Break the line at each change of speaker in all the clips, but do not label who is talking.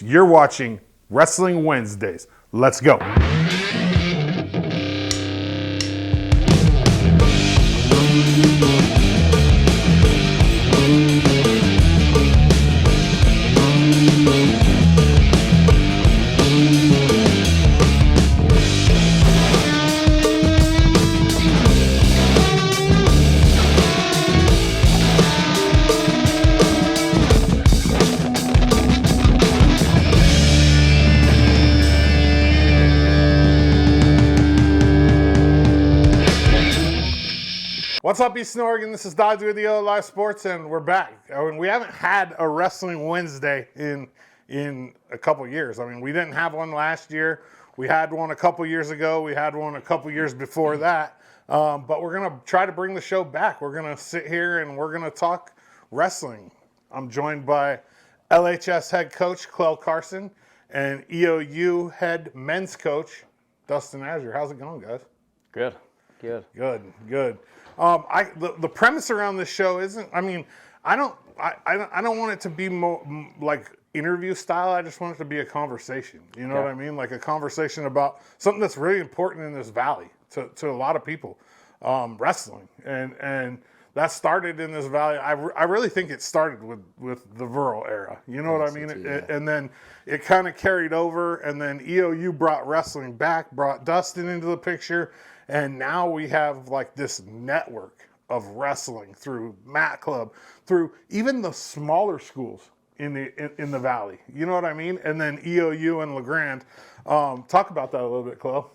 You're watching Wrestling Wednesdays. Let's go. What's up, Eastern Oregon? This is Dodge with EOAlive Sports, and we're back. I mean, we haven't had a Wrestling Wednesday in a couple years. I mean, we didn't have one last year. We had one a couple years ago. We had one a couple years before that. But we're going to try to bring the show back. We're going to sit here and we're going to talk wrestling. I'm joined by LHS head coach Klel Carson and EOU head men's coach Dustyn Azure. How's it going, guys?
Good.
Good. The premise around this show isn't. I mean, I don't want it to be like interview style. I just want it to be a conversation. You know what I mean? Like a conversation about something that's really important in this valley to a lot of people, wrestling, and that started in this valley. I really think it started with the Viral era. You know what I mean? And then it kind of carried over, and then EOU brought wrestling back, brought Dustyn into the picture. And now we have like this network of wrestling through Mat Club, through even the smaller schools in the valley. You know what I mean? And then EOU and LeGrand. Talk about that a little bit, Klel.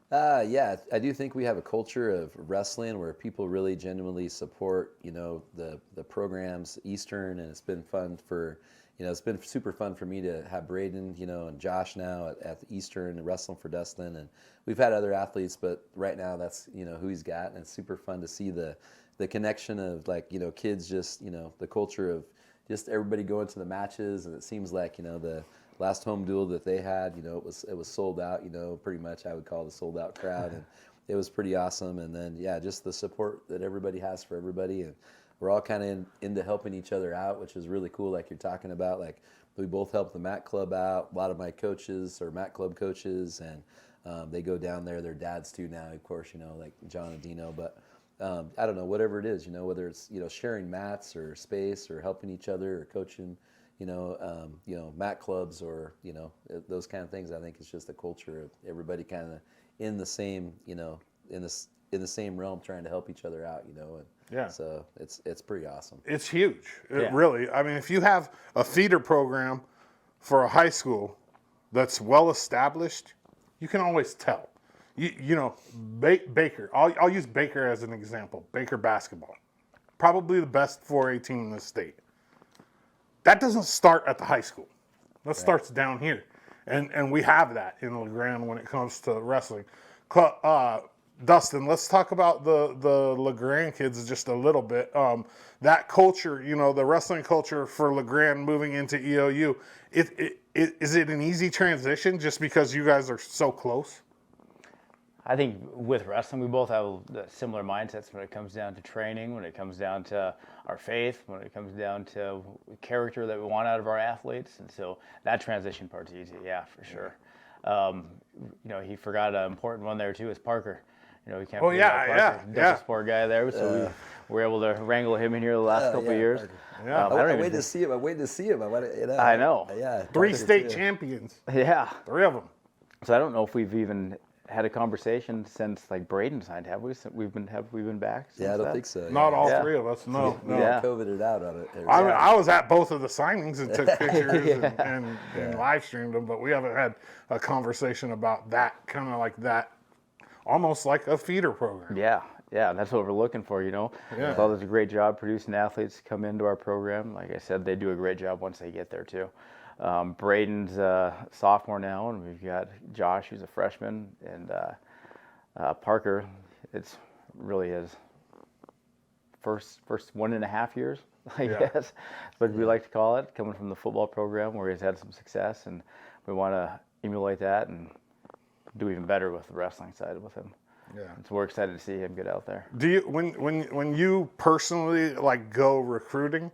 Yeah, I do think we have a culture of wrestling where people really genuinely support, the programs Eastern, and it's been fun for. It's been super fun for me to have Braden, and Josh now at Eastern wrestling for Dustyn, and we've had other athletes, but right now that's who he's got, and it's super fun to see the connection of kids, just the culture of just everybody going to the matches, and it seems like the last home duel that they had, it was sold out, pretty much I would call it a sold out crowd, and it was pretty awesome, and then just the support that everybody has for everybody, and we're all kind of into helping each other out, which is really cool. Like you're talking about, like we both help the Mat Club out. A lot of my coaches are Mat Club coaches, and they go down there. Their dads too now, of course, like John and Dino. But I don't know, whatever it is, whether it's sharing mats or space or helping each other or coaching, Mat Clubs or those kind of things. I think it's just a culture of everybody kind of in the same in the same realm, trying to help each other out, and so it's pretty awesome.
It's huge, really. I mean, if you have a feeder program for a high school that's well established, you can always tell. Baker. I'll use Baker as an example. Baker basketball, probably the best 4A team in the state. That doesn't start at the high school. That starts down here, and we have that in LeGrand when it comes to wrestling. Dustyn, let's talk about the LeGrand kids just a little bit. That culture, the wrestling culture for LeGrand moving into EOU, is it an easy transition just because you guys are so close?
I think with wrestling, we both have similar mindsets when it comes down to training, when it comes down to our faith, when it comes down to character that we want out of our athletes. And so that transition part's easy, for sure. He forgot an important one there too, is Parker. We can't double sport guy there, so we were able to wrangle him in here the last couple of years.
I'm waiting to see him.
I know.
Yeah.
3 state champions.
Yeah.
3 of them.
So I don't know if we've even had a conversation since Braden signed. Have we? Have we been back?
I don't think so.
Not all 3 of us. No.
Yeah. COVIDed out on it.
I was at both of the signings and took pictures and live streamed them, but we haven't had a conversation about that, kind of like that. Almost like a feeder program.
Yeah, that's what we're looking for, Klel does a great job producing athletes come into our program. Like I said, they do a great job once they get there, too. Braden's a sophomore now, and we've got Josh, who's a freshman, and Parker, it's really his first 1.5 years, I guess, but we like to call it, coming from the football program where he's had some success, and we want to emulate that and do even better with the wrestling side with him.
Yeah.
So we're excited to see him get out there.
Do you when you personally go recruiting,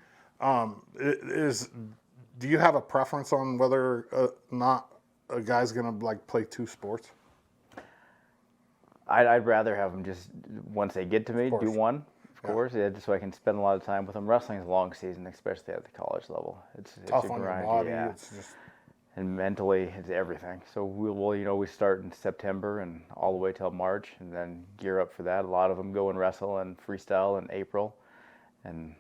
do you have a preference on whether not a guy's gonna like play 2 sports?
I'd rather have them just, once they get to me, do one, of
Yeah.
course, just so I can spend a lot of time with them. Wrestling's a long season, especially at the college level. It's
Tough
a
on your
grind,
body.
yeah.
It's just
And mentally, it's everything. So we start in September and all the way till March, and then gear up for that. A lot of them go and wrestle and freestyle in April, and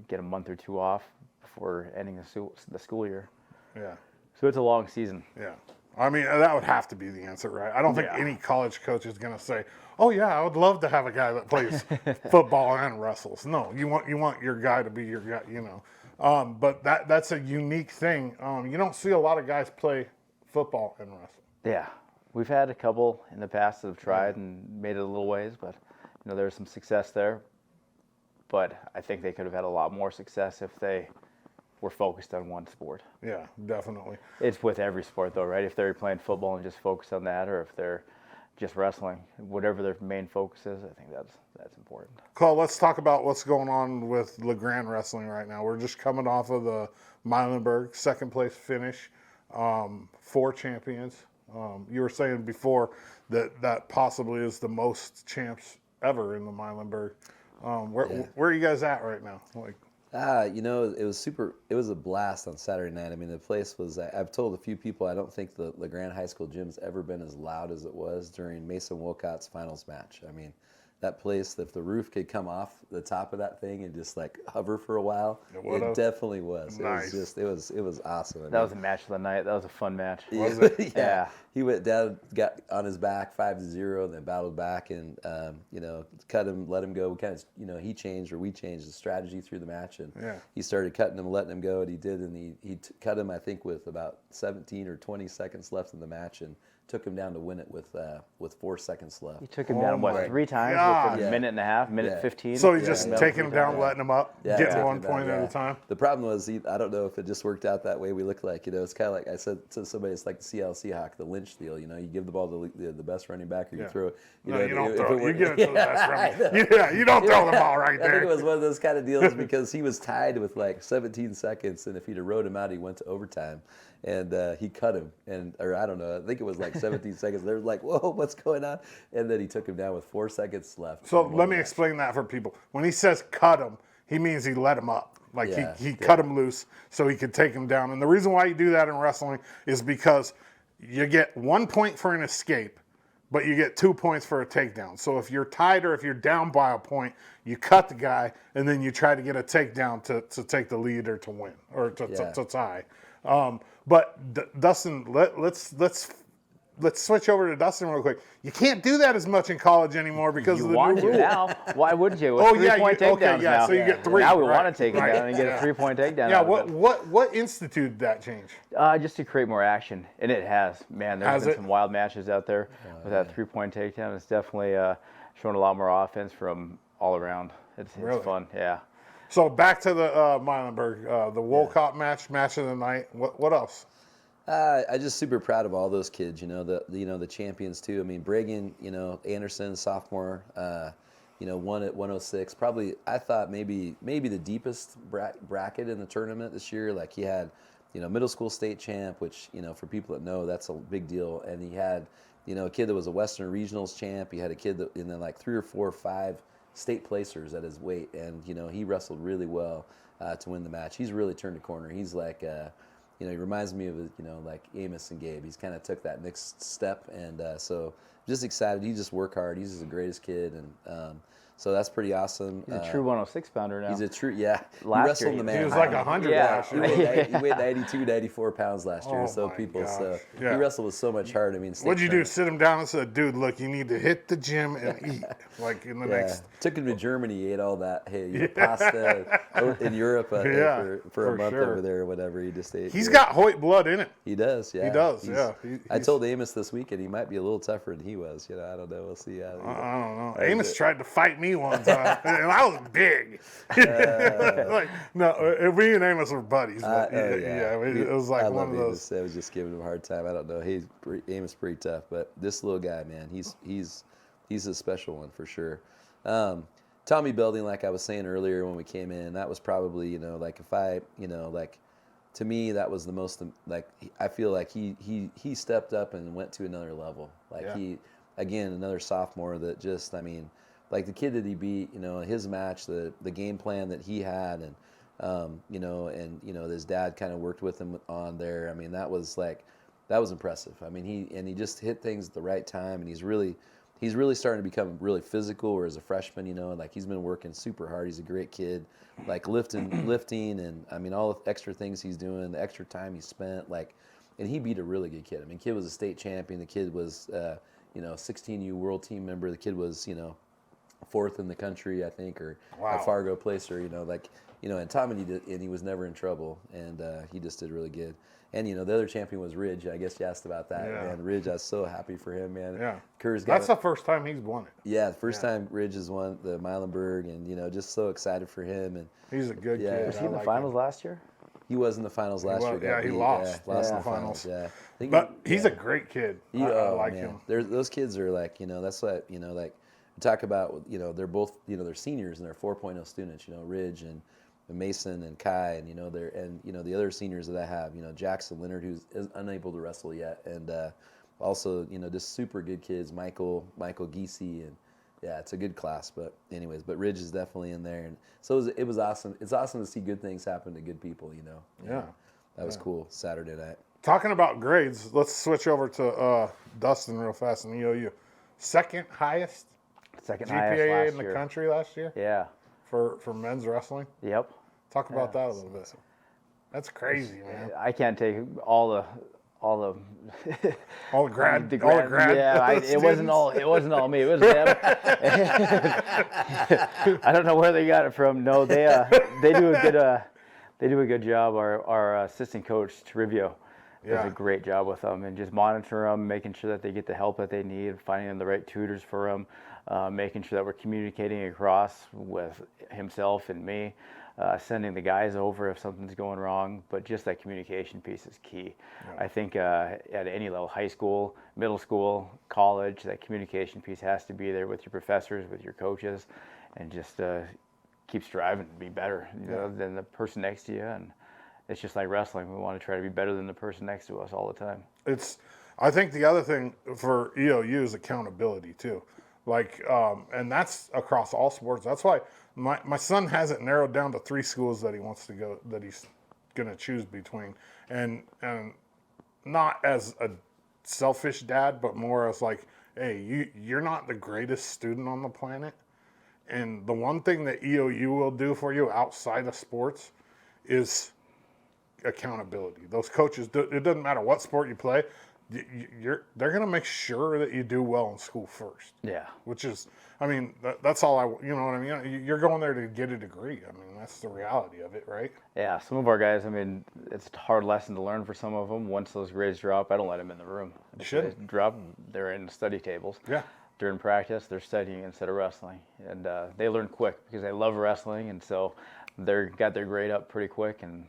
get a month or 2 off before ending the school year.
yeah.
So it's a long season.
Yeah. I mean, that would have to be the answer, right? I don't think any college coach is going to say, "Oh yeah, I would love to have a guy that plays football and wrestles." No, you want your guy to be your guy, you know. But that's a unique thing. You don't see a lot of guys play football and wrestle.
Yeah, we've had a couple in the past that have tried and made it a little ways, but there's some success there. But I think they could have had a lot more success if they were focused on one sport.
Yeah, definitely.
It's with every sport though, right? If they're playing football and just focus on that, or if they're just wrestling, whatever their main focus is, I think that's important.
Klel, let's talk about what's going on with LeGrand Wrestling right now. We're just coming off of the Milenberg second place finish, 4 champions. You were saying before that possibly is the most champs ever in the Milenberg. Where are you guys at right now? Like,
it was a blast on Saturday night. I mean, the place was, I've told a few people, I don't think the LeGrand High School gym's ever been as loud as it was during Mason Wilcott's finals match. I mean, that place, if the roof could come off the top of that thing and just like hover for a while, it definitely was.
Nice.
It was awesome.
That was a match of the night. That was a fun match.
Was it?
Yeah.
He went down, got on his back 5-0, then battled back and cut him, let him go. Kind of, we changed the strategy through the match, and he started cutting him, letting him go, and he did, and he cut him, I think, with about 17 or 20 seconds left in the match, and took him down to win it with 4 seconds left.
He took him down,
my
3 times
God.
within a minute and a half, minute 15?
So he's just taking him down, letting him up, getting 1 point at a time?
The problem was, I don't know if it just worked out that way. We looked like, it's kind of like I said to somebody, it's like the CLC Hawk, the Lynch deal. You give the ball to the best running back, or you throw it.
You don't throw it. You give it to the best running. Yeah, you don't throw the ball right there.
I think it was one of those kind of deals because he was tied with like 17 seconds, and if he'd have rode him out, he went to overtime. And he cut him, or I don't know, I think it was like 17 seconds. They were like, whoa, what's going on? And then he took him down with 4 seconds left.
So let me explain that for people. When he says cut him, he means he let him up. Like he cut him loose so he could take him down. And the reason why you do that in wrestling is because you get 1 point for an escape, but you get 2 points for a takedown. So if you're tied or if you're down by a point, you cut the guy, and then you try to get a takedown to take the lead or to win or to tie. But Dustyn, let's switch over to Dustyn real quick. You can't do that as much in college anymore because of the
want
new
to
rule.
now. Why wouldn't you? With 3-point takedowns now.
So you get 3.
Now we want to take it down and get a 3-point takedown.
Yeah,
out of it.
what instituted that change?
Just to create more action, and it has. Man, there's been some wild matches out there with that 3-point takedown. It's definitely showing a lot more offense from all around. It's fun, yeah.
So back to the Milenberg, the Wolcott match of the night. What else?
I'm just super proud of all those kids. The champions too. I mean, Bregan, Anderson, sophomore, won at 106. Probably, I thought maybe the deepest bracket in the tournament this year. Like he had, middle school state champ, which for people that know, that's a big deal. And he had, a kid that was a Western Regionals champ. He had a kid that, and then like 3 or 4 or 5 state placers at his weight, and he wrestled really well to win the match. He's really turned a corner. He's like, he reminds me of like Amos and Gabe. He's kind of took that next step, and so just excited. He just work hard. He's just the greatest kid, and so that's pretty awesome.
He's a true 106-pounder now.
He's a true, yeah.
Last
he wrestled
year,
the man.
He was like 100 last year.
He weighed 92, 94 pounds last year. He wrestled with so much heart. I mean,
what'd you do? Sit him down and said, "Dude, look, you need to hit the gym and eat." Like in the next.
Took him to Germany. He ate all that pasta in Europe for a month over there or whatever. He just ate.
He's got Hoyt blood in it.
He does. Yeah.
He does.
I told Amos this weekend he might be a little tougher than he was. I don't know. We'll see.
I don't know. Amos tried to fight me one time, and I was big. We and Amos were buddies. But it was like one of those.
I was just giving him a hard time. I don't know. Amos is pretty tough, but this little guy, man, he's a special one for sure. Tommy Belding, like I was saying earlier when we came in, that was probably like if I to me, that was the most, like, I feel like he stepped up and went to another level. Like again, another sophomore that just, I mean, like the kid that he beat, his match, the game plan that he had, and his dad kind of worked with him on there. I mean, that was impressive. I mean, he just hit things at the right time, and he's really starting to become really physical. Or as a freshman, and like he's been working super hard. He's a great kid, like lifting, and I mean all the extra things he's doing, the extra time he spent, like, and he beat a really good kid. I mean, kid was a state champion. The kid was 16U world team member. The kid was fourth in the country, I think, or a Fargo placer. And Tom, and he was never in trouble, and he just did really good. And the other champion was Ridge. I guess you asked about that, man. Ridge, I was so happy for him, man.
Yeah,
That's
the first time he's won it.
Yeah, the first time Ridge has won the Milenberg, and just so excited for him. And
he's a good kid.
Was he in the finals last year?
He was in the finals last year.
Yeah, he lost.
Lost in the finals. Yeah,
but he's a great kid. I like him.
Those kids are like, that's what like we talk about. They're both they're seniors and they're 4.0 students. Ridge and Mason and Kai, and the other seniors that I have, Jackson Leonard, who's unable to wrestle yet, and also just super good kids, Michael Giese, and yeah, it's a good class. But anyways, Ridge is definitely in there, and so it was awesome. It's awesome to see good things happen to good people.
Yeah,
that was cool. Saturday night.
Talking about grades, let's switch over to Dustyn real fast in EOU. Second highest GPA in the country last year.
Yeah.
For men's wrestling?
Yep.
Talk about that a little bit. That's crazy, man.
I can't take all the
grad.
Yeah, it wasn't all me. It was them. I don't know where they got it from. No, they do a good job. Our assistant coach Trivio does a great job with them, and just monitor them, making sure that they get the help that they need, finding them the right tutors for them. Making sure that we're communicating across with himself and me, sending the guys over if something's going wrong. But just that communication piece is key. Yeah. I think at any level, high school, middle school, college, that communication piece has to be there with your professors, with your coaches, and just keep striving to be better than the person next to you. And it's just like wrestling. We want to try to be better than the person next to us all the time.
I think the other thing for EOU is accountability too. And that's across all sports. That's why my son has it narrowed down to 3 schools that he wants to go, that he's going to choose between. And not as a selfish dad, but more as like, hey, you're not the greatest student on the planet. And the one thing that EOU will do for you outside of sports is accountability. Those coaches, it doesn't matter what sport you play, they're going to make sure that you do well in school first. Yeah. Which is, I mean, that's all you know what I mean? You're going there to get a degree. I mean, that's the reality of it, right?
Yeah. Some of our guys, I mean, it's a hard lesson to learn for some of them. Once those grades drop, I don't let them in the room.
You should.
They drop, they're in the study tables.
Yeah.
During practice, they're studying instead of wrestling. And they learn quick because they love wrestling. And so they got their grade up pretty quick. And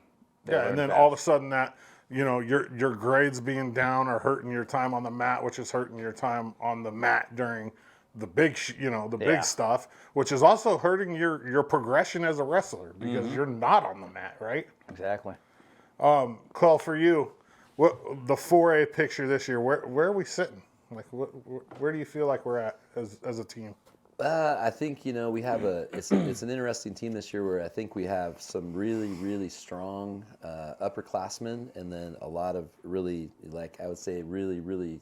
and then all of a sudden that, your grades being down are hurting your time on the mat, which is hurting your time on the mat during the big, big stuff, which is also hurting your progression as a wrestler because you're not on the mat, right?
Exactly.
Klel, for you, what the 4A picture this year? Where are we sitting? Like, where do you feel like we're at as a team?
I think we have it's an interesting team this year where I think we have some really, really strong upperclassmen, and then a lot of really, like I would say, really, really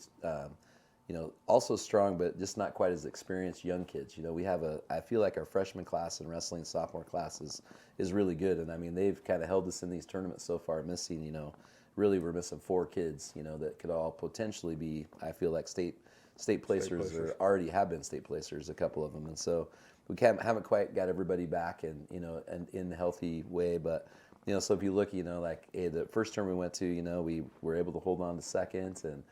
also strong but just not quite as experienced young kids. We have I feel like our freshman class and wrestling sophomore class is really good, and I mean they've kind of held us in these tournaments so far, missing really we're missing 4 kids that could all potentially be, I feel like, state placers, or already have been state placers, a couple of them, and so we haven't quite got everybody back and in a healthy way. But so if you look, like the first term we went to, we were able to hold on to second, and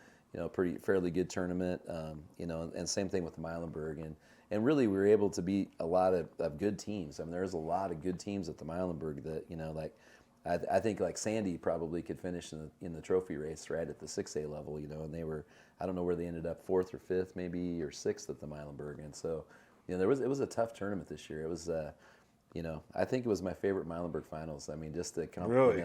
fairly good tournament, and same thing with the Milenberg, and really we were able to beat a lot of good teams. I mean, there's a lot of good teams at the Milenberg that like. I think like Sandy probably could finish in the trophy race right at the 6A level, and they were, I don't know where they ended up, 4th or 5th maybe, or 6th at the Milenberg, and so it was a tough tournament this year. It was I think it was my favorite Milenberg finals. I mean, just to come,
Really?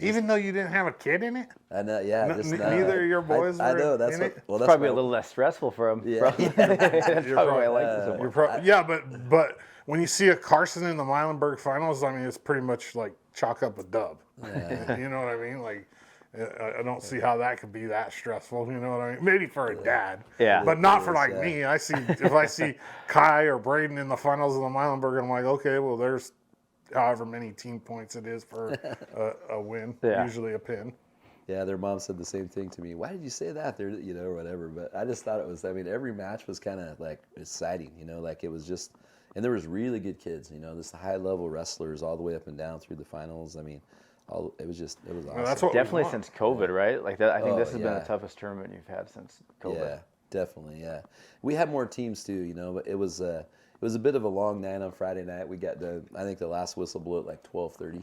Even
though you didn't have a kid in it. Neither of your boys
I
were
know that's
in
what,
it.
well,
It's
that's
probably
my-
a little less stressful for him.
Yeah.
That's probably why I like this so much.
Yeah, but when you see a Carson in the Milenberg finals, I mean, it's pretty much like chalk up a dub.
Yeah.
You know what I mean? Like, I don't see how that could be that stressful. You know what I mean? Maybe for a dad,
Yeah.
but not for
It is,
like me. If I see Kai or Braden in the finals of the Milenberg, I'm like, okay, well, there's however many team points it is for a win.
Yeah.
Usually a pin.
Yeah, their mom said the same thing to me. Why did you say that? They're, or whatever. But I just thought it was. I mean, every match was kind of like exciting. Like it was just, and there was really good kids. This high level wrestlers all the way up and down through the finals. I mean, it was awesome.
Well, that's what we
Definitely
want.
since COVID, right? Like that. I think
Oh,
this has been
yeah.
the toughest tournament you've had since COVID.
Yeah, definitely. Yeah, we had more teams too. But it was a bit of a long night on Friday night. We got done. I think the last whistle blew at like 12:30.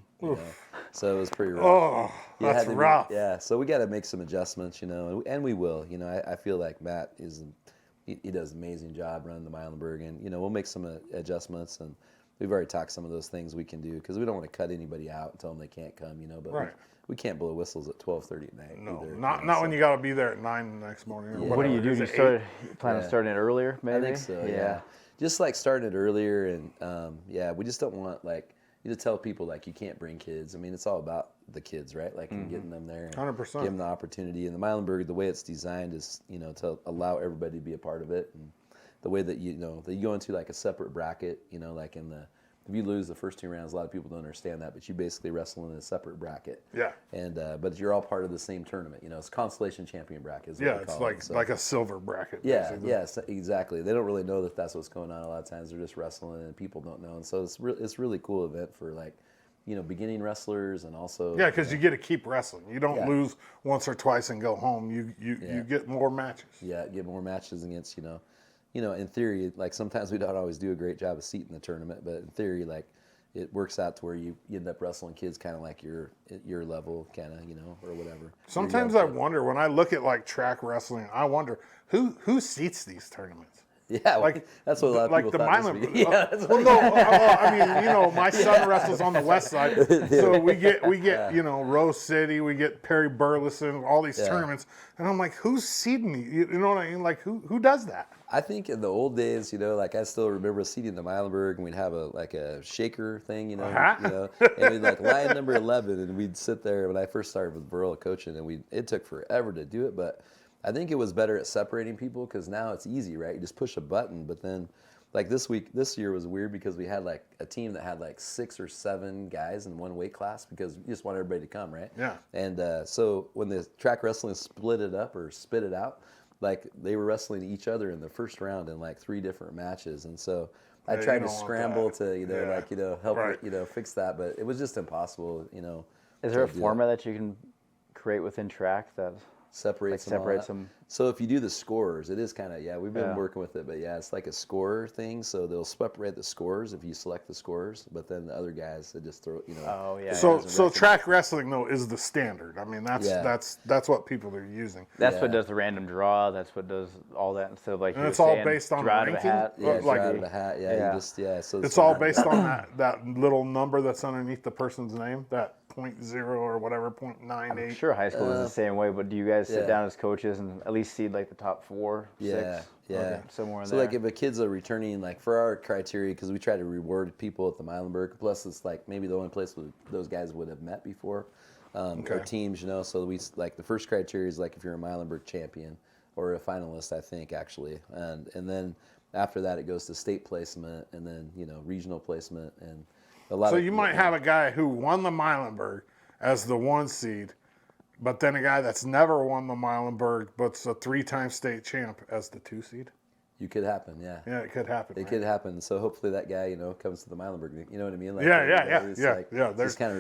So it was pretty rough.
Oh,
You had
that's
to
rough.
Yeah, so we got to make some adjustments, and we will. I feel like Matt he does an amazing job running the Milenberg, and we'll make some adjustments, and we've already talked some of those things we can do because we don't want to cut anybody out and tell them they can't come, but
Right.
we can't blow whistles at 12:30 at night.
No,
either,
not when you got to be there at 9 the next morning. Or
What do you
whatever.
do? Do you
Is it 8?
plan on starting it earlier? Maybe.
I think so. Yeah. Just like starting it earlier, and we just don't want you to tell people like you can't bring kids. I mean, it's all about the kids, right? Like and getting them there, and
100%.
give them the opportunity. And the Milenberg, the way it's designed is to allow everybody to be a part of it, and the way that that you go into like a separate bracket, like if you lose the first 2 rounds, a lot of people don't understand that, but you basically wrestle in a separate bracket.
Yeah.
And but you're all part of the same tournament. It's consolation champion bracket. Is what
Yeah,
they
it's
call it. So-
like a silver bracket.
yeah,
basically.
yes, exactly. They don't really know that that's what's going on a lot of times. They're just wrestling, and people don't know. And so it's really cool event for beginning wrestlers, and also
Yeah, because you get to keep wrestling. You don't
Yeah.
lose once or twice and go home. You get more matches.
get more matches against in theory, like sometimes we don't always do a great job of seating the tournament, but in theory, like it works out to where you end up wrestling kids kind of like your level, kind of or whatever.
Sometimes I wonder when I look at like track wrestling, I wonder who seats these tournaments.
Yeah,
Like
that's what a lot of people
the
thought.
Milan.
This week. Yeah, that's
Well, no, I mean, my son wrestles on the west side, so we get Rose City, we get Perry Burleson, all these tournaments, and I'm like, who's seeding me? You know what I mean? Like, who does that?
I think in the old days, like I still remember seating the Milenberg, and we'd have a shaker thing, and we'd like line number 11, and we'd sit there. When I first started with Varela coaching, and it took forever to do it, but I think it was better at separating people because now it's easy, right? You just push a button. But then, like this year was weird because we had like a team that had like 6 or 7 guys in one weight class because you just want everybody to come, right?
Yeah.
And so when the track wrestling split it up or spit it out, like they were wrestling each other in the first round in like 3 different matches, and so I
Yeah,
tried
you
to
don't want
scramble
that.
to help
Right.
fix that, but it was just impossible,
Is there a
to do
format that you can create within track that
separates them all
separates
out.
them?
So if you do the scores, it is kind of we've been
Yeah.
working with it, but it's like a score thing. So they'll separate the scores if you select the scores, but then the other guys they just throw
Oh, yeah.
So track wrestling though is the standard. I mean, that's what people are using.
That's what
Yeah.
does the random draw. That's what does all that instead of like
And
you
it's
were
all
saying,
based on
draw out of a
ranking?
hat.
yeah,
like-
draw out of a hat. Yeah,
Yeah.
you just so
It's all based on that little number that's underneath the person's name, that 0.0 or whatever, 0.98.
I'm sure high school is the same way, but do you guys sit
yeah.
down as coaches and at least seed like the top 4, 6?
Yeah.
Somewhere in
So
there.
like if a kid's a returning, like for our criteria, because we try to reward people at the Milenberg, plus it's like maybe the only place where those guys would have met before, or teams, So we like the first criteria is like if you're a Milenberg champion or a finalist, I think actually, and then after that it goes to state placement and then regional placement and a lot.
So
of,
you might have a guy who won the Milenberg as the 1 seed, but then a guy that's never won the Milenberg but's a 3-time state champ as the 2 seed.
You could happen, yeah.
Yeah, it could happen.
It
right?
could happen. So hopefully that guy,
Mm-hmm.
comes to the Milenberg. You know what I mean? Like,
Yeah.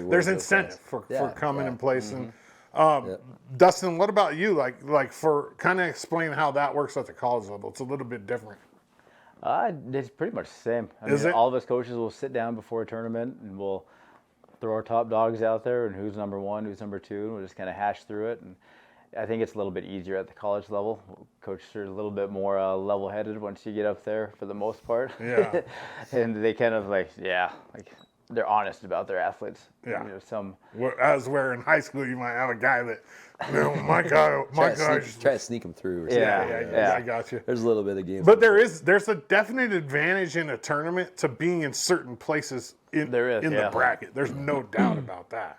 There's incentive for coming and placing. Dustyn, what about you? Like for kind of explain how that works at the college level. It's a little bit different.
It's pretty much the same.
Is it?
All of us coaches will sit down before a tournament and we'll throw our top dogs out there and who's number 1, who's number 2, and we'll just kind of hash through it. And I think it's a little bit easier at the college level. Coaches are a little bit more level-headed once you get up there, for the most part.
Yeah.
And they kind of like they're honest about their athletes.
Yeah.
Some.
As where in high school you might have a guy that, my guy.
Try to sneak them through. Or
Yeah.
something.
Yeah, I got you.
There's a little bit of games.
But there's a definite advantage in a tournament to being in certain places in the bracket. There's no doubt about that.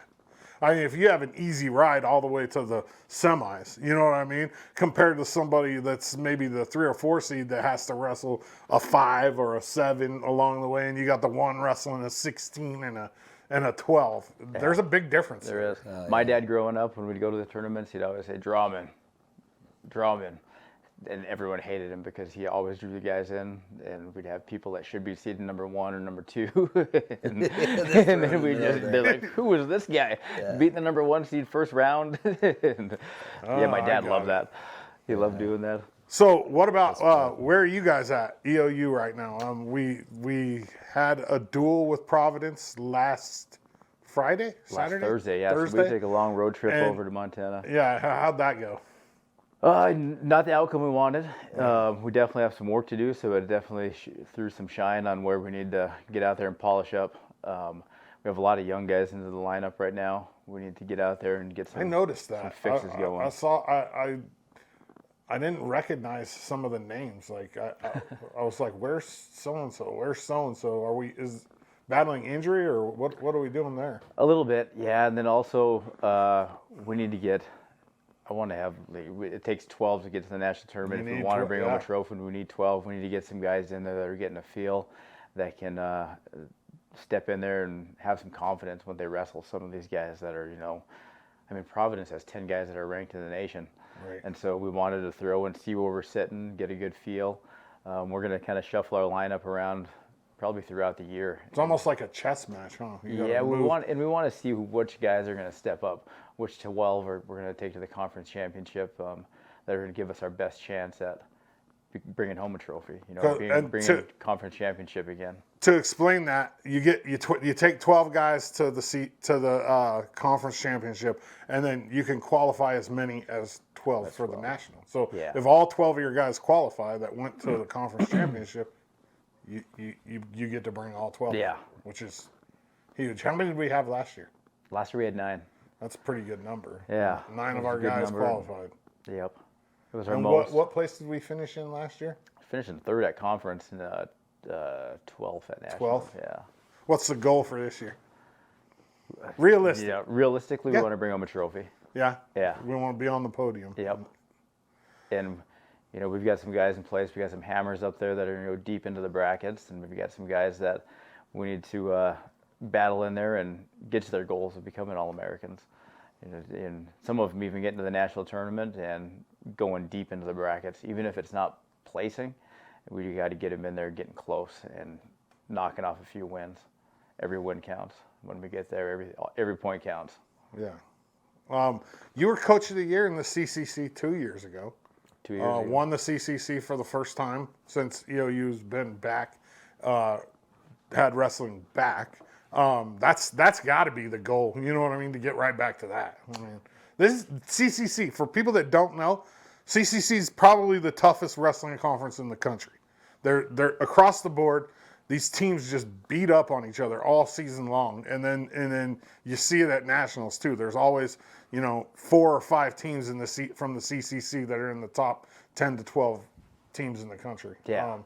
I mean, if you have an easy ride all the way to the semis, you know what I mean? Compared to somebody that's maybe the 3 or 4 seed that has to wrestle a 5 or a 7 along the way, and you got the one wrestling a 16 and a 12. Yeah. There's a big difference.
There is. My dad growing up, when we'd go to the tournaments, he'd always say, draw 'em in. And everyone hated him because he always drew the guys in, and we'd have people that should be seeded number 1 or number 2, and then they're like, "Who is this guy? Beat the number 1 seed first round?" And, my dad loved that. He loved doing that.
So what about where are you guys at EOU right now? We had a duel with Providence last Saturday.
Last Thursday. Yeah,
Thursday?
So we take a long road trip over to Montana.
Yeah, how'd that go?
Not the outcome we wanted. We definitely have some work to do, so it definitely threw some shine on where we need to get out there and polish up. We have a lot of young guys into the lineup right now. We need to get out there and get some.
I noticed that.
Some fixes going.
I saw. I didn't recognize some of the names. Like I was like, "Where's so and so? Where's so and so? Are we battling injury or what are we doing there?"
A little bit, yeah. And then also we need to get. I want to have. It takes 12 to get to the national tournament. If we want to bring home a trophy, we need 12. We need to get some guys in there that are getting a feel, that can step in there and have some confidence when they wrestle. Some of these guys that are, Providence has 10 guys that are ranked in the nation,
right.
And so we wanted to throw and see where we're sitting, get a good feel. We're going to kind of shuffle our lineup around probably throughout the year.
It's almost like a chess match, huh?
Yeah, we want to see which guys are going to step up, which 12 we're going to take to the conference championship that are going to give us our best chance at bringing home a trophy. Bringing conference championship again.
To explain that, you take 12 guys to the conference championship, and then you can qualify as many as 12 for the national. So if all 12 of your guys qualify that went to the conference championship, you get to bring all 12.
Yeah.
Which is huge. How many did we have last year?
Last year we had 9.
That's a pretty good number.
Yeah.
9 of our guys qualified.
Yep. It was our
and
most.
What place did we finish in last year?
Finishing 3rd at conference and 12th at national.
12th?
Yeah.
What's the goal for this year? Realistic.
Yeah, realistically, we want to bring home a trophy.
Yeah?
Yeah.
We want to be on the podium.
Yep. And, we've got some guys in place. We got some hammers up there that are going to go deep into the brackets, and we've got some guys that we need to battle in there and get to their goals of becoming All-Americans. And some of them even get into the national tournament and going deep into the brackets, even if it's not placing. We got to get them in there, getting close, and knocking off a few wins. Every win counts. When we get there, every point counts.
Yeah. You were coach of the year in the CCC 2 years ago.
2 years ago.
Won the CCC for the first time since EOU's been back, had wrestling back. That's got to be the goal. You know what I mean? To get right back to that. I mean, this is CCC. For people that don't know, CCC is probably the toughest wrestling conference in the country. They're across the board. These teams just beat up on each other all season long, and then you see it at nationals too. There's always 4 or 5 teams from the CCC that are in the top 10 to 12 teams in the country.
Yeah.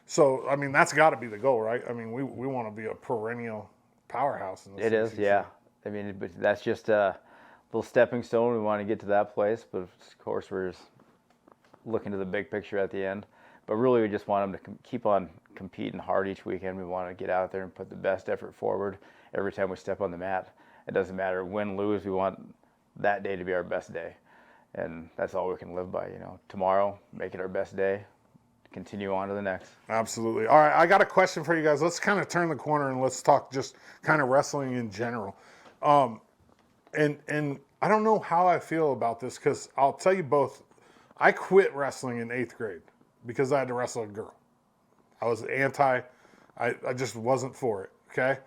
So I mean that's got to be the goal, right? I mean we want to be a perennial powerhouse in the CCC.
It is, yeah. I mean, but that's just a little stepping stone. We want to get to that place, but of course we're just looking to the big picture at the end. But really, we just want them to keep on competing hard each weekend. We want to get out there and put the best effort forward every time we step on the mat. It doesn't matter win, lose. We want that day to be our best day, and that's all we can live by. Tomorrow, make it our best day. Continue on to the next.
Absolutely. All right, I got a question for you guys. Let's kind of turn the corner and let's talk just kind of wrestling in general. And I don't know how I feel about this because I'll tell you both. I quit wrestling in 8th grade because I had to wrestle a girl. I was I just wasn't for it, okay?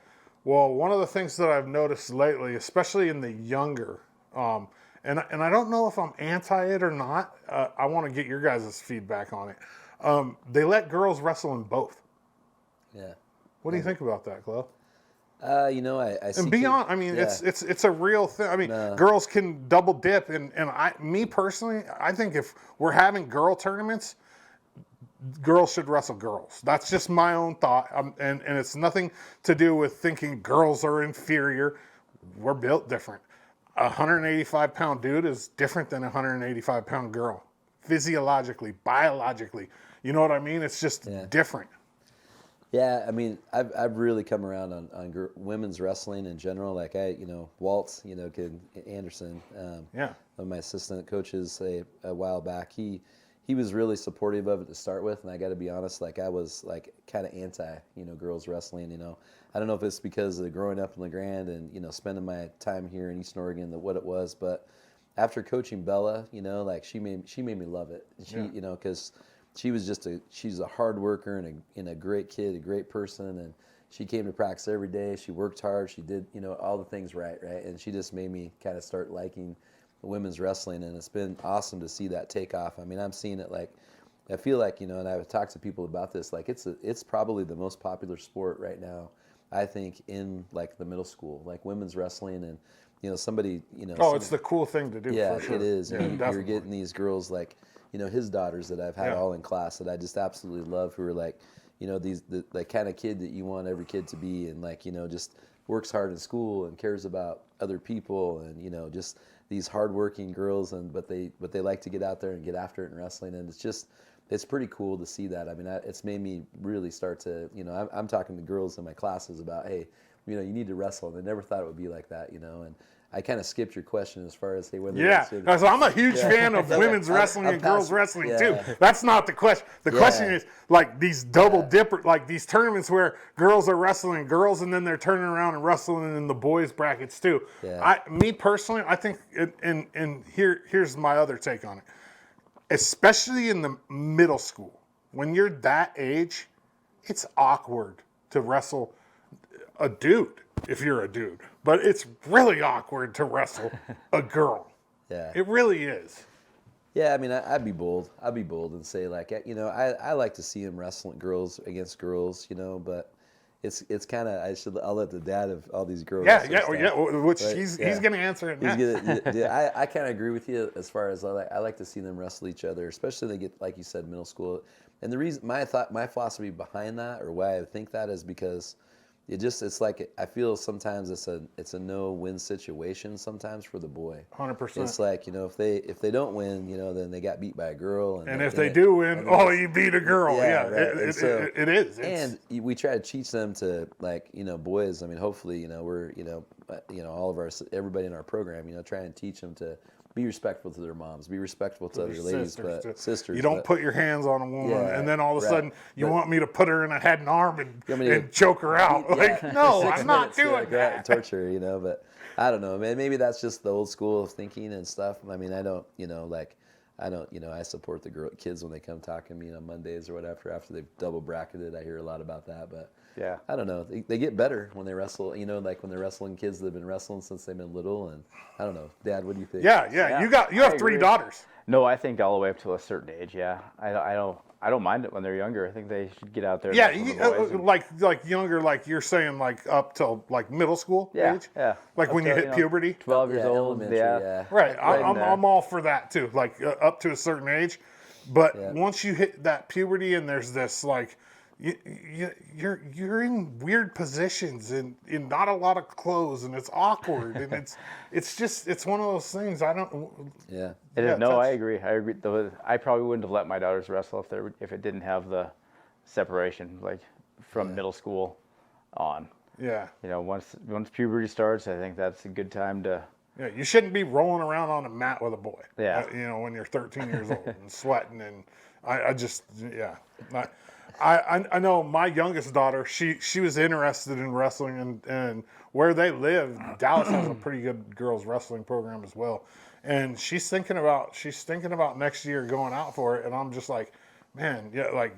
Well, one of the things that I've noticed lately, especially in the younger, and I don't know if I'm anti it or not. I want to get your guys' feedback on it. They let girls wrestle in both.
Yeah.
What do you think about that, Klel?
You know, I see.
And beyond, I mean,
yeah.
it's a real thing. I mean, girls can double dip, and me personally, I think if we're having girl tournaments, girls should wrestle girls. That's just my own thought, and it's nothing to do with thinking girls are inferior. We're built different. A 185-pound dude is different than a 185-pound girl, physiologically, biologically. You know what I mean? It's just different.
Yeah, I mean, I've really come around on women's wrestling in general. Like Walt, Anderson, one of my assistant coaches a while back, he was really supportive of it to start with, and I got to be honest, like I was like kind of anti, girls wrestling. I don't know if it's because of growing up in LeGrand and spending my time here in Eastern Oregon, what it was, but after coaching Bella, like she made me love it. Because she's a hard worker and a great kid, a great person, and she came to practice every day. She worked hard. She did all the things right, and she just made me kind of start liking women's wrestling, and it's been awesome to see that take off. I mean, I'm seeing it like, I feel like and I've talked to people about this. Like it's probably the most popular sport right now, I think, in like the middle school, like women's wrestling, and somebody
it's the cool thing to do.
Yeah,
for sure.
it is.
Yeah,
You're getting these girls like his daughters that I've had all in class that I just absolutely love, who are like the kind of kid that you want every kid to be, and like just works hard in school and cares about other people, and just these hardworking girls, but they like to get out there and get after it in wrestling, and it's pretty cool to see that. I mean, it's made me really start to I'm talking to girls in my classes about, hey, you need to wrestle, and they never thought it would be like that, and I kind of skipped your question as far as when
so I'm a huge fan of women's wrestling and girls wrestling too. That's not the question. The question is like these double dipper, like these tournaments where girls are wrestling girls and then they're turning around and wrestling in the boys brackets too. Me personally, I think, and here's my other take on it. Especially in the middle school, when you're that age, it's awkward to wrestle a dude if you're a dude, but it's really awkward to wrestle a girl.
Yeah,
it really is.
Yeah, I mean, I'd be bold. I'd be bold and say like, I like to see him wrestling girls against girls, but it's kind of I'll let the dad of all these girls.
Which he's going to answer it next.
I kind of agree with you as far as I like to see them wrestle each other, especially when they get, like you said, middle school. And the reason my philosophy behind that, or why I think that, is because it's like I feel sometimes it's a no-win situation sometimes for the boy.
100%.
It's like if they don't win, then they got beat by a girl,
and if they do win, you beat a girl. It is.
And we try to teach them to boys. I mean, hopefully we're all of everybody in our program try and teach them to be respectful to their moms, be respectful to other ladies, sisters.
You don't put your hands on a woman, and then all of a sudden you want me to put her in a head and arm and choke her out. No, I'm not doing that.
Torture, but I don't know, man. Maybe that's just the old school of thinking and stuff. I mean, I don't, I support the kids when they come talking to me on Mondays or whatever after they've double bracketed. I hear a lot about that, but I don't know. They get better when they wrestle. Like when they're wrestling kids that have been wrestling since they've been little. And I don't know, Dad, what do you think?
Yeah. You have 3 daughters.
No, I think all the way up to a certain age. Yeah, I don't mind it when they're younger. I think they should get out there.
Yeah, like younger, like you're saying, like up till like middle school age.
Yeah.
Like when you hit puberty.
12 years old.
Yeah.
Right. I'm all for that too. Like up to a certain age, but once you hit that puberty and there's this like. You're in weird positions and in not a lot of clothes, and it's awkward, and it's one of those things. I don't.
Yeah.
It is. No, I agree. I probably wouldn't have let my daughters wrestle if it didn't have the separation, like from middle school on.
Yeah.
Once puberty starts, I think that's a good time to.
Yeah, you shouldn't be rolling around on a mat with a boy.
Yeah.
When you're 13 years old and sweating, and I know my youngest daughter, she was interested in wrestling, and where they live, Dallas has a pretty good girls wrestling program as well. And she's thinking about next year going out for it, and I'm just like, man, like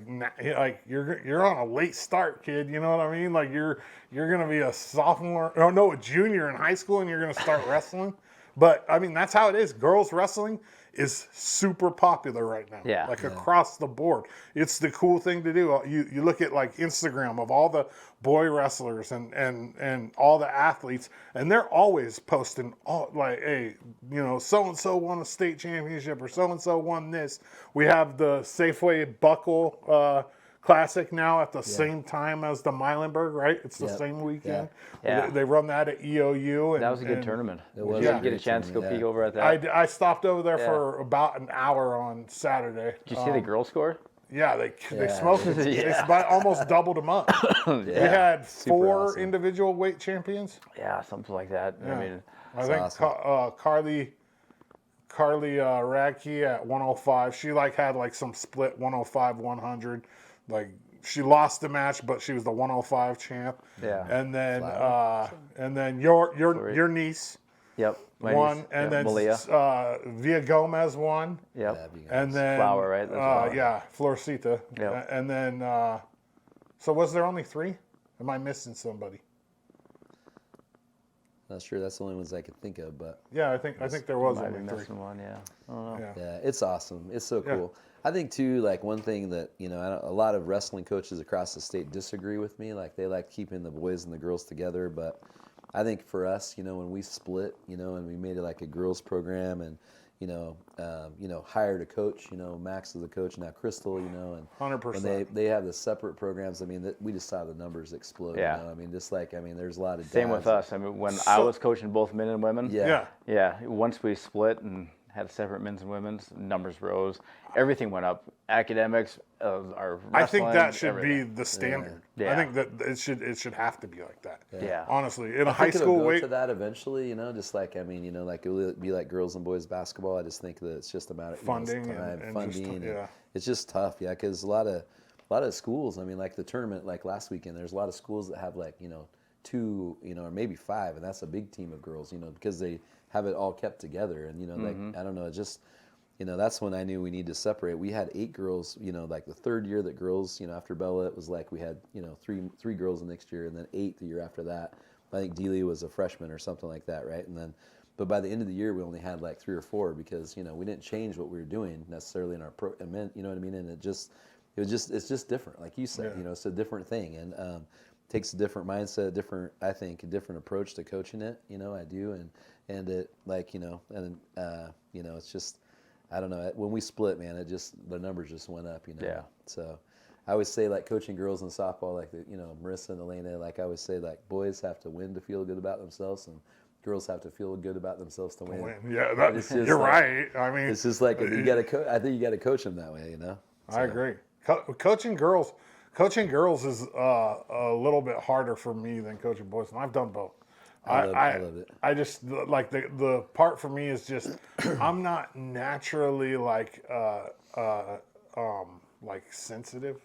you're on a late start, kid. You know what I mean? Like you're gonna be a sophomore, a junior in high school, and you're gonna start wrestling. But I mean, that's how it is. Girls wrestling is super popular right now.
Yeah.
Like across the board. It's the cool thing to do. You look at like Instagram of all the boy wrestlers and all the athletes, and they're always posting all like, hey, you know, so and so won a state championship or so and so won this. We have the Safeway Buckle Classic now at the same time as the Milenberg, right? It's the same weekend.
Yeah.
They run that at EOU. And,
That was a good tournament.
It was
Did
a
you get a
great
chance to go
tournament,
peek over at that?
I stopped over there for about an hour on Saturday.
Did you see the girls score?
Yeah, they smoked it.
Yeah.
They almost doubled them up. We had four
awesome.
individual weight champions.
Yeah, something like that.
Yeah.
I mean,
I think
awesome.
Carly Radke at 105. She like had like some split 105 100. Like she lost the match, but she was the 105 champ.
Yeah.
And then your niece
yep. My
won,
niece,
and
yep,
then
Malia.
Via Gomez won.
Yep.
And then
Flower, right? That's Flower.
Yeah, Florcita.
Yep.
And then so was there only 3? Am I missing somebody?
Not sure. That's the only ones I could think of, but
Yeah, I think there was
Might be
only 3.
missing one, yeah. I don't know.
Yeah.
yeah, it's awesome. It's so
Yeah.
cool. I think too, like one thing that a lot of wrestling coaches across the state disagree with me. Like they like keeping the boys and the girls together, but I think for us, when we split, and we made it like a girls program, and hired a coach. Max is the coach now. Crystal, and
100%.
when they have the separate programs. I mean, we just saw the numbers explode.
Yeah.
I mean, there's a lot of
Same with
dads.
us. I mean, when I was coaching both men and women,
Yeah.
Yeah.
once we split and had separate men's and women's, numbers rose. Everything went up. Academics, our wrestling,
I think that should
everything.
be the standard.
Yeah.
I think that it should have to be like that.
Yeah.
Honestly, in a
I
high
think it'll
school
go
weight.
to that eventually, just like like it will be like girls and boys basketball. I just think that it's just about
Funding
time,
and
funding.
just, yeah.
It's just tough, because a lot of schools. I mean, like the tournament, like last weekend, there's a lot of schools that have like 2, or maybe 5, and that's a big team of girls, because they have it all kept together, and like I don't know, it just. That's when I knew we need to separate. We had 8 girls, like the third year that girls, after Bella, it was like we had, 3 girls the next year, and then 8 the year after that. I think Dealey was a freshman or something like that, right? And then, but by the end of the year, we only had like 3 or 4 because, we didn't change what we were doing necessarily in our you know what I mean? And it's just different. Like you said, it's a different thing, and takes a different mindset, a different approach to coaching it, I do. And it like, it's just, I don't know. When we split, man, the numbers just went up,
Yeah.
So I always say, like, coaching girls in softball, like, Marissa and Elena, like, I always say, like, boys have to win to feel good about themselves, and girls have to feel good about themselves to win.
Yeah,
It's just
you're
like-
right. I mean,
It's just like, you got to I think you got to coach them that way,
I agree. Coaching girls is a little bit harder for me than coaching boys, and I've done both.
I loved it.
I just like the part for me is just I'm not naturally like sensitive,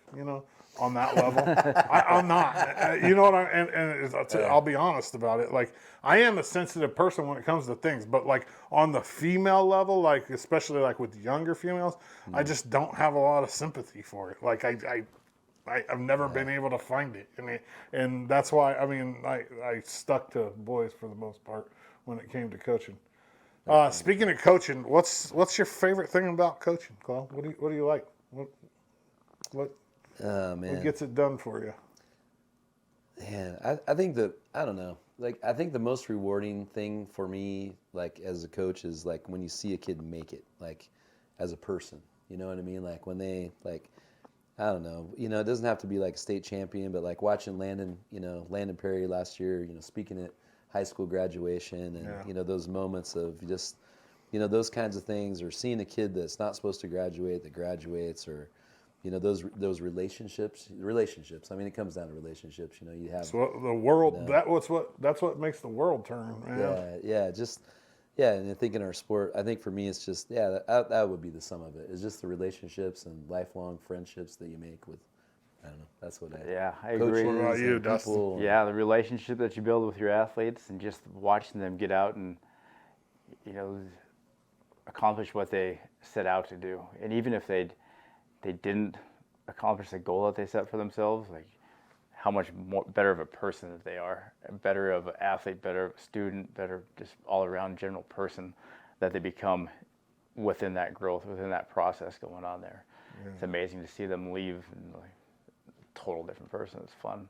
on that level. I'm not. You know what I'll be honest about it. Like I am a sensitive person when it comes to things, but like on the female level, like especially like with younger females, I just don't have a lot of sympathy for it. Like I've never been able to find it, and that's why I stuck to boys for the most part when it came to coaching. Speaking of coaching, what's your favorite thing about coaching, Klel? What do you like? What gets it done for you?
Yeah, I think that, I don't know. Like, I think the most rewarding thing for me, like, as a coach is, like, when you see a kid make it, like, as a person. You know what I mean? Like, when they, like, I don't know. It doesn't have to be, like, a state champion, but, like, watching Landon Perry last year, speaking at high school graduation and, those moments of just, those kinds of things, or seeing a kid that's not supposed to graduate that graduates, or, those relationships. I mean, it comes down to relationships. You have
the world. That's what makes the world turn. Man.
Yeah. And I think in our sport, I think for me, it's just that would be the sum of it. It's just the relationships and lifelong friendships that you make with. I don't know. That's what
I agree.
What about you,
and
Dustin?
people.
Yeah, the relationship that you build with your athletes, and just watching them get out and accomplish what they set out to do, and even if they didn't accomplish the goal that they set for themselves, like how much more better of a person that they are, better of an athlete, better of a student, better just all around general person that they become within that growth, within that process going on there. Yeah. It's amazing to see them leave and like total different person. It's fun.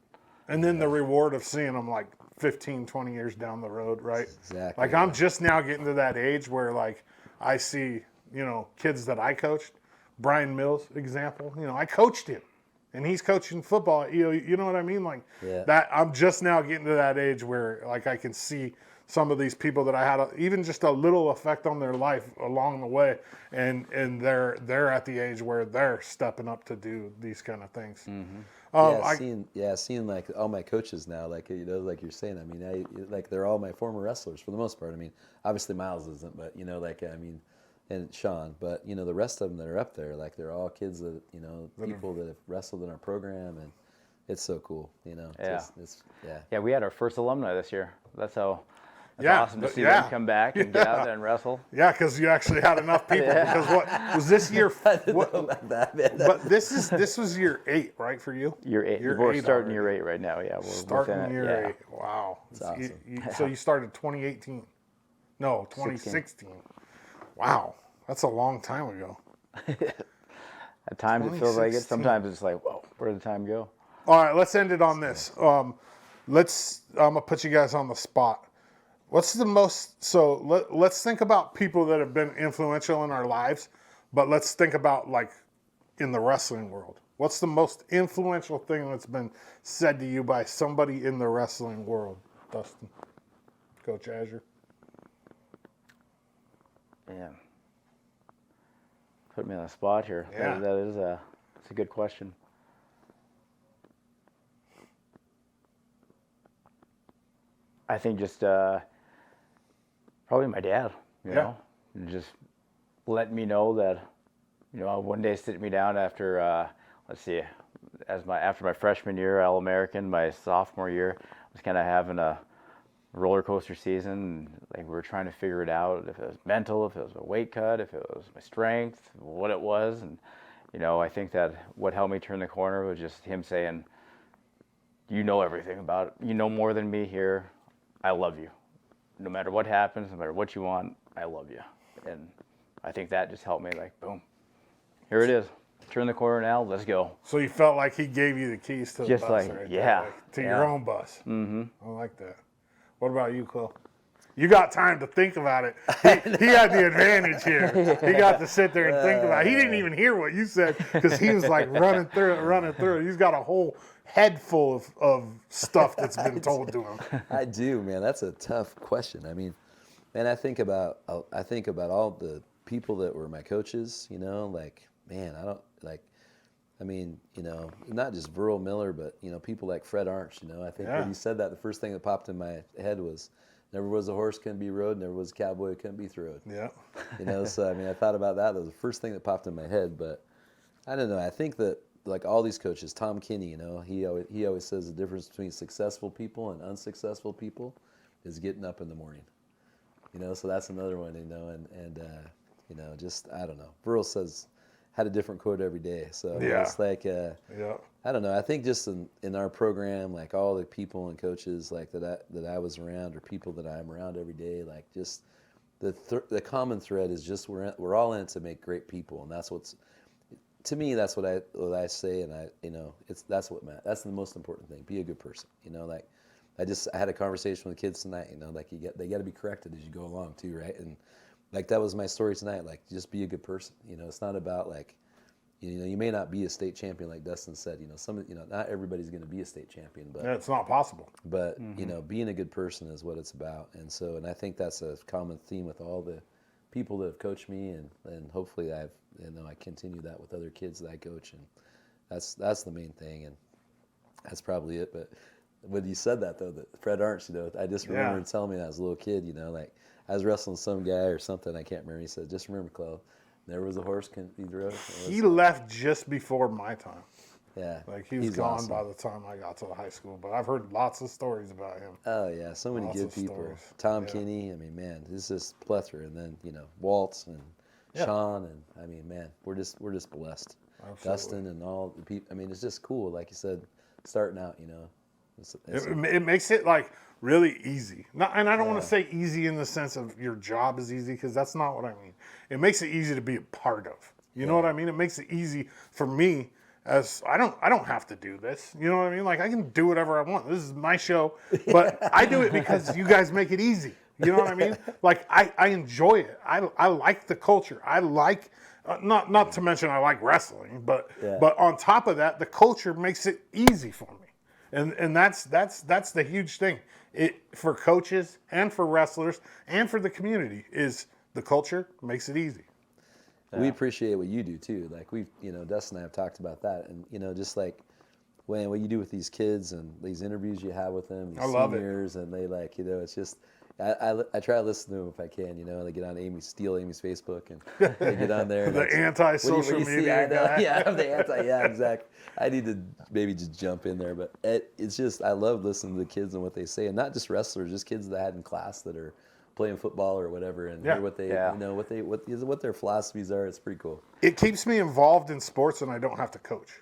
And then the reward of seeing them like 15, 20 years down the road, right?
Exactly.
Like I'm just now getting to that age where like I see, you know, kids that I coached. Brian Mills, example. You know, I coached him, and he's coaching football at EO. You know what I mean? Like that. I'm just now getting to that age where like I can see some of these people that I had even just a little effect on their life along the way, and they're at the age where they're stepping up to do these kind of things.
Mm-hmm. Seeing like all my coaches now, like, you know, like you're saying, I mean, like they're all my former wrestlers for the most part. I mean, obviously Miles isn't, but, you know, like, I mean, and Sean, but, you know, the rest of them that are up there, like they're all kids that, you know, people that have wrestled in our program, and it's so cool, you know.
Yeah, we had our first alumni this year. That's awesome to see them come back and get out there and wrestle.
Yeah, because you actually had enough people. Because what was this year? But this was year 8, right, for you?
Year 8. We're starting year 8 right now. Yeah, we're
starting year 8. Wow.
That's awesome.
So you started 2018? No, 2016. Wow, that's a long time ago.
At times it feels like it. Sometimes it's like, whoa, where did the time go?
All right, let's end it on this. I'm gonna put you guys on the spot. What's the most? So let's think about people that have been influential in our lives, but let's think about like in the wrestling world. What's the most influential thing that's been said to you by somebody in the wrestling world, Dustyn? Coach Azure.
Man, put me on the spot here.
Yeah.
That's a good question. I think just probably my dad, you know, and just let me know that, you know, one day sitting me down after, after my freshman year, All-American, my sophomore year, I was kind of having a roller coaster season. Like we were trying to figure it out, if it was mental, if it was a weight cut, if it was my strength, what it was. And, you know, I think that what helped me turn the corner was just him saying, you know everything about it. You know more than me here. I love you. No matter what happens, no matter what you want, I love you. And I think that just helped me, like, boom, here it is. Turn the corner now, let's go.
So you felt like he gave you the keys to the bus, right? To your own bus.
Mm-hmm.
I like that. What about you, Klel? You got time to think about it. He had the advantage here. He got to sit there and think about it. He didn't even hear what you said because he was like running through it. He's got a whole head full of stuff that's been told to him.
I do, man. That's a tough question. I mean, man, I think about all the people that were my coaches, you know, like, man, you know, not just Burl Miller, but, you know, people like Fred Arnch, you know. I think when you said that, the first thing that popped in my head was, never was a horse couldn't be rode, never was a cowboy couldn't be throwed.
Yeah.
You know, so, I mean, I thought about that. That was the first thing that popped in my head. But I don't know. I think that, like all these coaches, Tom Kinney, you know, he always says the difference between successful people and unsuccessful people is getting up in the morning. You know, so that's another one, you know, and you know, just, I don't know. Burl had a different quote every day. So it's like, I don't know. I think just in our program, like all the people and coaches like that I was around, or people that I'm around every day, like just the common thread is just we're all in it to make great people, and that's what's, to me, that's what I say, and that's the most important thing. Be a good person, you know. Like I had a conversation with the kids tonight, you know, like they got to be corrected as you go along too, right? And like that was my story tonight. Like just be a good person, you know. It's not about like, you know, you may not be a state champion like Dustyn said, you know, not everybody's going to be a state champion, but
it's not possible.
But you know, being a good person is what it's about, and I think that's a common theme with all the people that have coached me, and hopefully I continue that with other kids that I coach, and that's the main thing, and that's probably it. But when you said that though, that Fred Arnch, you know, I just remember him telling me when I was a little kid, you know, like I was wrestling some guy or something, I can't remember. He said, "Just remember, Klel, never was a horse couldn't be rode."
He left just before my time.
Yeah,
like he was gone awesome by the time I got to the high school. But I've heard lots of stories about him.
Oh yeah, so many good people. Stories. Tom Kinney. I mean, man, this is plethora. And then, you know, Waltz and Sean, and I mean, man, we're just blessed.
Absolutely.
Dustyn and all the people. I mean, it's just cool. Like you said, starting out, you know.
It makes it like really easy. And I don't want to say easy in the sense of your job is easy, because that's not what I mean. It makes it easy to be a part of. You know what I mean? It makes it easy for me, as I don't have to do this. You know what I mean? Like, I can do whatever I want. This is my show, but I do it because you guys make it easy. You know what I mean? Like, I enjoy it. I like the culture. I like not to mention I like wrestling, but on top of that, the culture makes it easy for me. And that's the huge thing. For coaches and for wrestlers and for the community, is the culture makes it easy.
We appreciate what you do too. Like, Dustyn and I have talked about that, and just like what you do with these kids and these interviews you have with them, these seniors, and they it's just. I try to listen to them if I can, They get on Amy's Facebook, and they get on there. And
the anti-social media guy.
Yeah, I'm the anti. Yeah, exactly. I need to maybe just jump in there, but it's just, I love listening to the kids and what they say, and not just wrestlers, just kids that I had in class that are playing football or whatever, and hear what they, what their philosophies are. It's pretty cool. It
keeps me involved in sports, and I don't have to coach.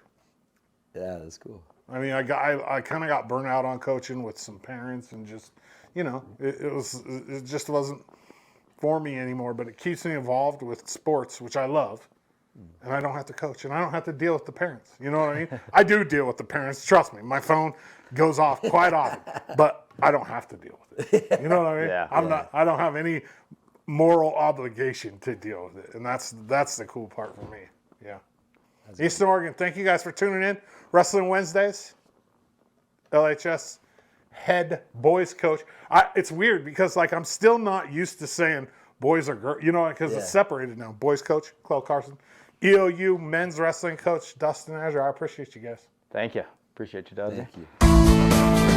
Yeah, that's cool.
I mean, I kind of got burnt out on coaching with some parents, and just. It just wasn't for me anymore, but it keeps me involved with sports, which I love, and I don't have to coach, and I don't have to deal with the parents. You know what I mean? I do deal with the parents. Trust me, my phone goes off quite often, but I don't have to deal with it. You know what I mean?
Yeah.
I don't have any moral obligation to deal with it, and that's the cool part for me. Yeah. Eastern Oregon, thank you guys for tuning in. Wrestling Wednesdays, LHS head boys coach. It's weird because I'm still not used to saying boys or girls, because it's separated now. Boys coach, Klel Carson. EOU men's wrestling coach, Dustyn Azure. I appreciate you guys.
Thank you. Appreciate you, Dustyn.
Thank you.